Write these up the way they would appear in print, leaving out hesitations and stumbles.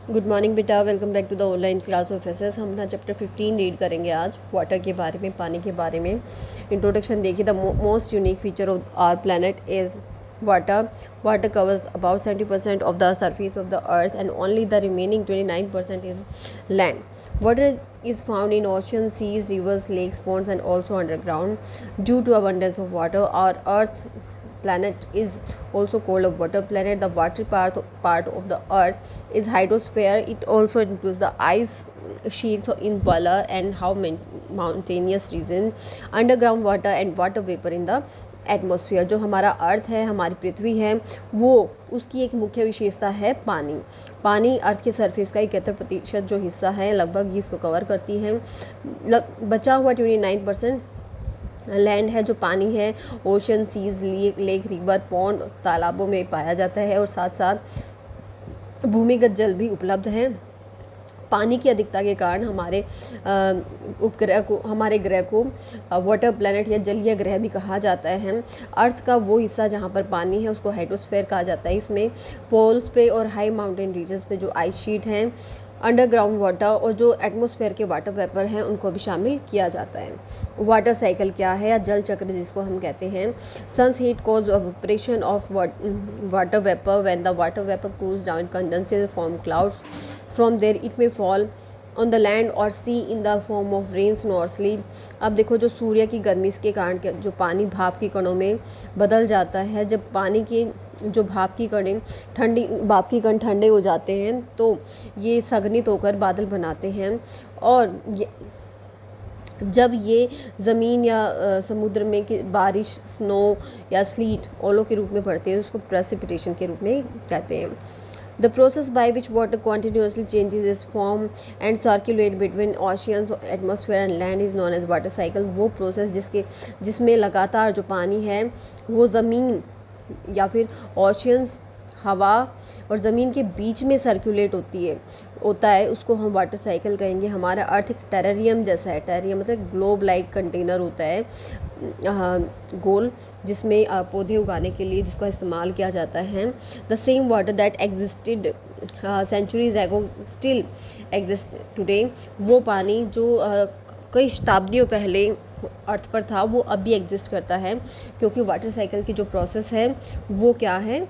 Good morning बेटा, welcome back to the online class of SS. हम अपना chapter 15 read करेंगे आज, वाटर के बारे में, पानी के बारे में। इंट्रोडक्शन देखिए। The most unique feature of our planet is water. Water covers about 70% of the surface of the earth and only the remaining 29% is land. Water is found in oceans, seas, rivers, lakes, ponds and also underground. Due to abundance of water, our earth planet is also called a water planet. The water part of the earth is hydrosphere. It also includes the ice sheets in polar and how mountainous region, underground water and water vapor in the atmosphere. जो हमारा अर्थ है, हमारी पृथ्वी है, वो उसकी एक मुख्य विशेषता है पानी. पानी अर्थ के सरफेस का 71% जो हिस्सा है लगभग ये इसको कवर करती है. बचा हुआ 29% लैंड है, जो पानी है ocean, seas, lake, river, pond, तालाबों में पाया जाता है और साथ साथ भूमिगत जल भी उपलब्ध है. पानी की अधिकता के कारण हमारे ग्रह को वाटर प्लैनेट या जलीय ग्रह भी कहा जाता है. अर्थ का वो हिस्सा जहाँ पर पानी है उसको हाइड्रोस्फीयर कहा जाता है. इसमें पोल्स पे और हाई माउंटेन रीजन्स पे जो आइस शीट हैं, अंडरग्राउंड वाटर और जो एटमॉस्फेयर के वाटर वेपर हैं उनको भी शामिल किया जाता है. वाटर साइकिल क्या है या जल चक्र जिसको हम कहते हैं. Sun's heat cause evaporation of water vapour. When the water vapour cools down, condenses form clouds. From there it may fall on the land और sea in the form of rain, snow और sleet. अब देखो, जो सूर्य की गर्मी के कारण जो पानी भाप की कणों में बदल जाता है, जब पानी की जो भाप की कण ठंडे हो जाते हैं तो ये संघनित होकर बादल बनाते हैं. और जब ये ज़मीन या समुद्र में बारिश, स्नो या स्लीट ओलों के रूप में पड़ते हैं उसको प्रेसिपिटेशन के रूप में कहते हैं. The process by which water continuously changes its form and circulate between oceans, atmosphere and land is known as water cycle. वो प्रोसेस जिसमें लगातार जो पानी है वो ज़मीन या फिर ओशियंस, हवा और ज़मीन के बीच में सर्कुलेट होता है उसको हम वाटर साइकिल कहेंगे. हमारा अर्थ एक टेरेरियम जैसा है. टेरेरियम मतलब ग्लोब लाइक कंटेनर होता है, गोल, जिसमें पौधे उगाने के लिए जिसका इस्तेमाल किया जाता है. The same water that existed centuries ago still exist today. वो पानी जो कई शताब्दियों पहले अर्थ पर था वो अब भी एग्जिस्ट करता है, क्योंकि वाटर साइकिल की जो प्रोसेस है वो क्या है,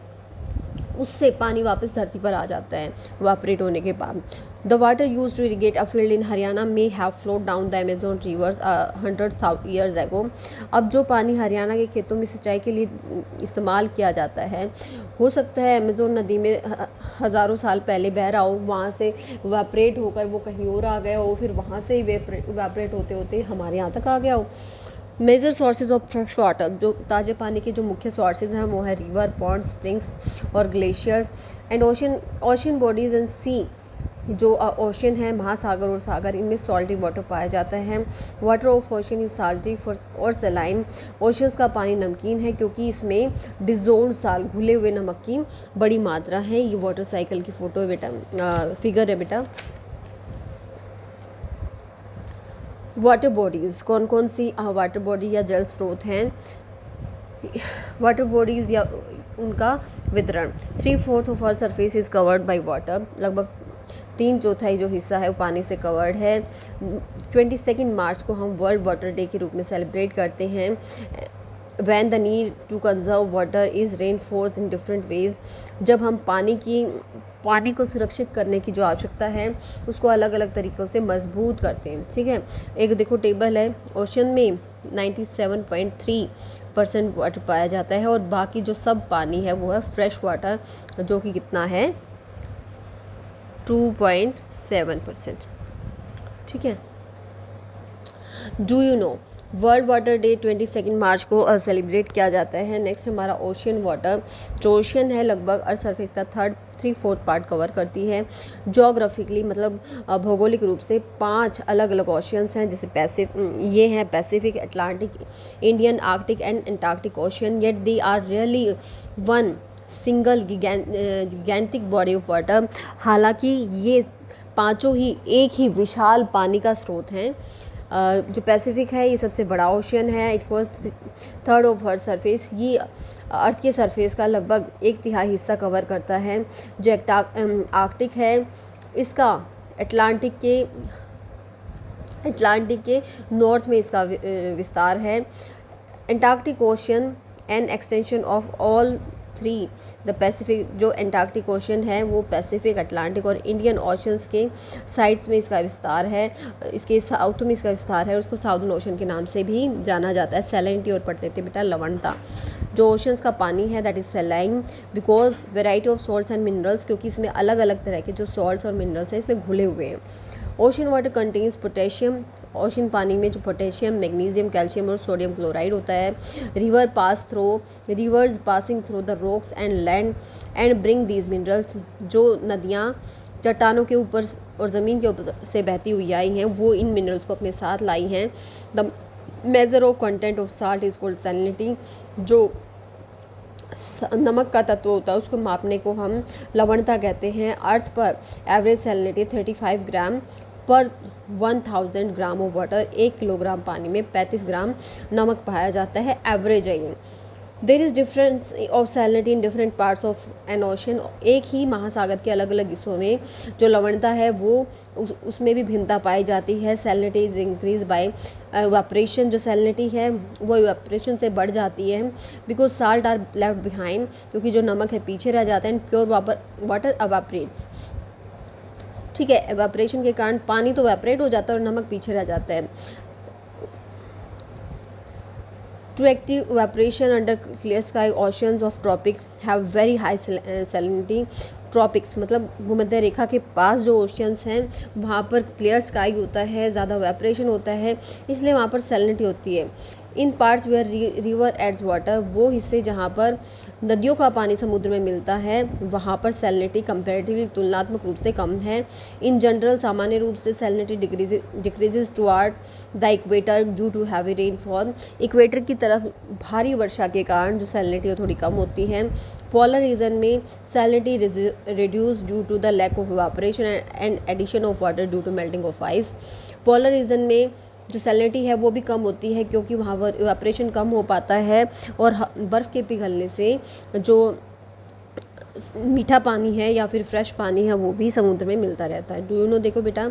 उससे पानी वापस धरती पर आ जाता है वापरेट होने के बाद. The water use to irrigate a field in Haryana may have flowed down the Amazon rivers 100 years ago. अब जो पानी हरियाणा के खेतों में सिंचाई के लिए इस्तेमाल किया जाता है, हो सकता है अमेजोन नदी में हज़ारों साल पहले बह रहा हो, वहाँ से वापरेट होकर वो कहीं और आ गया हो, फिर वहाँ से ही वापरेट होते होते हमारे यहाँ तक आ गया हो. Major sources of fresh water, जो ताज़े पानी के जो मुख्य सोर्सेज हैं वो है रिवर, पॉन्ड, स्प्रिंग्स और glaciers. And ocean bodies and sea, जो ओशन है, महासागर और सागर, इनमें सॉल्टी वाटर पाया जाता है. Water of ocean is salty और सेलाइन. ओशंस का पानी नमकीन है क्योंकि इसमें डिजोल्ड साल, घुले हुए नमक की बड़ी मात्रा है. ये वाटर साइकिल की फ़ोटो है बेटा, फिगर है बेटा. वाटर बॉडीज़ कौन कौन सी वाटर बॉडी या जल स्रोत हैं. वाटर बॉडीज़ या उनका वितरण. 3/4 of our surface is covered by water. लगभग 3/4 जो हिस्सा है वो पानी से कवर्ड है. 22 मार्च को हम वर्ल्ड वाटर डे के रूप में सेलिब्रेट करते हैं. When the need to conserve water is reinforced in different ways. जब हम पानी को सुरक्षित करने की जो आवश्यकता है उसको अलग अलग तरीक़ों से मजबूत करते हैं. ठीक है, एक देखो टेबल है. ओशन में 97.3% वाटर पाया जाता है और बाकी जो सब पानी है वो है फ्रेश वाटर, जो कि कितना है 2.7%. ठीक है. Do you know world water day 22 मार्च को सेलिब्रेट किया जाता है. नेक्स्ट हमारा ओशियन वाटर. जो ओशियन है लगभग अर्थ सरफेस का 3/4 पार्ट कवर करती है. जोग्राफिकली मतलब भौगोलिक रूप से 5 अलग अलग ओशियंस हैं, जैसे ये हैं Pacific, Atlantic, Indian, Arctic and Antarctic ocean. Yet they are really one single gigantic body of water. हालांकि ये पांचों ही एक ही विशाल पानी का स्रोत हैं. जो पैसिफिक है ये सबसे बड़ा ओशियन है. It was 1/3 of earth surface. ये अर्थ के सरफेस का लगभग 1/3 हिस्सा कवर करता है. जो आर्कटिक है इसका अटलांटिक के नॉर्थ में इसका विस्तार है। Antarctic ocean an extension of all three the Pacific, जो एंटार्क्टिक ओशन है वो पैसिफिक, अटलांटिक और इंडियन ओशंस के साइड्स में इसका विस्तार है। इसके साउथ में इसका विस्तार है और उसको साउदर्न ओशन के नाम से भी जाना जाता है। सैलिनिटी और पढ़ लेते बेटा लवणता। जो ओशंस का पानी है that is saline because variety of salts and minerals, क्योंकि इसमें अलग अलग तरह के जो सॉल्ट्स और मिनरल्स हैं इसमें घुले हुए हैं। Ocean water contains potassium, ocean पानी में जो पोटेशियम, मैग्नीशियम, कैल्शियम और सोडियम क्लोराइड होता है। Reverse passing through the rocks and land and bring these minerals, जो नदियाँ चट्टानों के ऊपर और ज़मीन के ऊपर से बहती हुई आई हैं वो इन मिनरल्स को अपने साथ लाई हैं। The measure of content of salt is called salinity, जो नमक का तत्व होता है उसको मापने को हम लवणता कहते हैं। अर्थ पर एवरेज सैलिनिटी 35 ग्राम पर 1000 ग्राम ऑफ वाटर, 1 किलोग्राम पानी में 35 ग्राम नमक पाया जाता है, एवरेज है ये। There is difference of salinity in different parts of N ocean, एक ही महासागर के अलग अलग हिस्सों में जो लवणता है वो उसमें भी भिन्नता पाई जाती है। Salinity is increase by evaporation, जो सैलिनिटी है वो इवेपोरेशन से बढ़ जाती है। Because salt are left behind, क्योंकि जो नमक है पीछे रह जाता है। एंड प्योर वाटर एवापरेट्स, ठीक है, एवापरेशन के कारण पानी तो एवापरेट हो जाता है और नमक पीछे रह जाता है। To active evaporation under clear sky oceans of tropic have very high salinity। Tropics मतलब भूमध्य रेखा के पास जो ओशियंस हैं वहाँ पर क्लियर स्काई होता है, ज़्यादा वेपरेशन होता है, इसलिए वहाँ पर सैलिनिटी होती है। In parts where river adds water, वो हिस्से जहाँ पर नदियों का पानी समुद्र में मिलता है वहाँ पर सैलिनिटी कंपैरेटिवली तुलनात्मक रूप से कम है। इन जनरल सामान्य रूप से salinity decreases toward the equator due to heavy rainfall, equator की तरफ भारी वर्षा के कारण जो सैलिनिटी थोड़ी कम होती है। पोलर रीजन में salinity reduced due to the lack of evaporation and addition of water due to melting of ice। Polar region में जो सैलिनिटी है वो भी कम होती है क्योंकि वहाँ पर इवेपोरेशन कम हो पाता है और बर्फ़ के पिघलने से जो मीठा पानी है या फिर फ्रेश पानी है वो भी समुद्र में मिलता रहता है। डू यू नो, देखो बेटा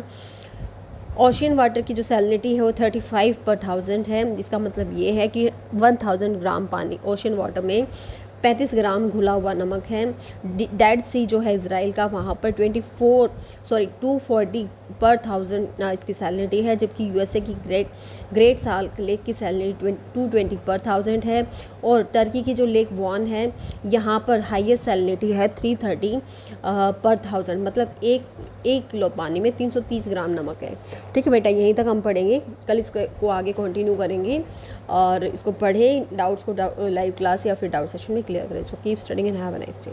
ओशियन वाटर की जो सैलिनिटी है वो 35 पर 1000 है। इसका मतलब ये है कि 1000 ग्राम पानी ओशियन वाटर में 35 ग्राम घुला हुआ नमक है। डेड सी जो है इजराइल का, वहाँ पर 240 पर 1000 इसकी सैलिनिटी है, जबकि यूएसए की ग्रेट साल्ट लेक की सैलिनिटी 220 पर 1000 है। और टर्की की जो लेक वॉन है यहाँ पर हाईएस्ट सैलिनिटी है 330 पर 1000, मतलब एक किलो पानी में 330 ग्राम नमक है। ठीक है बेटा, यहीं तक हम पढ़ेंगे, कल इसको आगे कंटिन्यू करेंगे और इसको पढ़ें, डाउट्स को लाइव क्लास या फिर डाउट सेशन में क्लियर करें। So keep studying and have a nice day.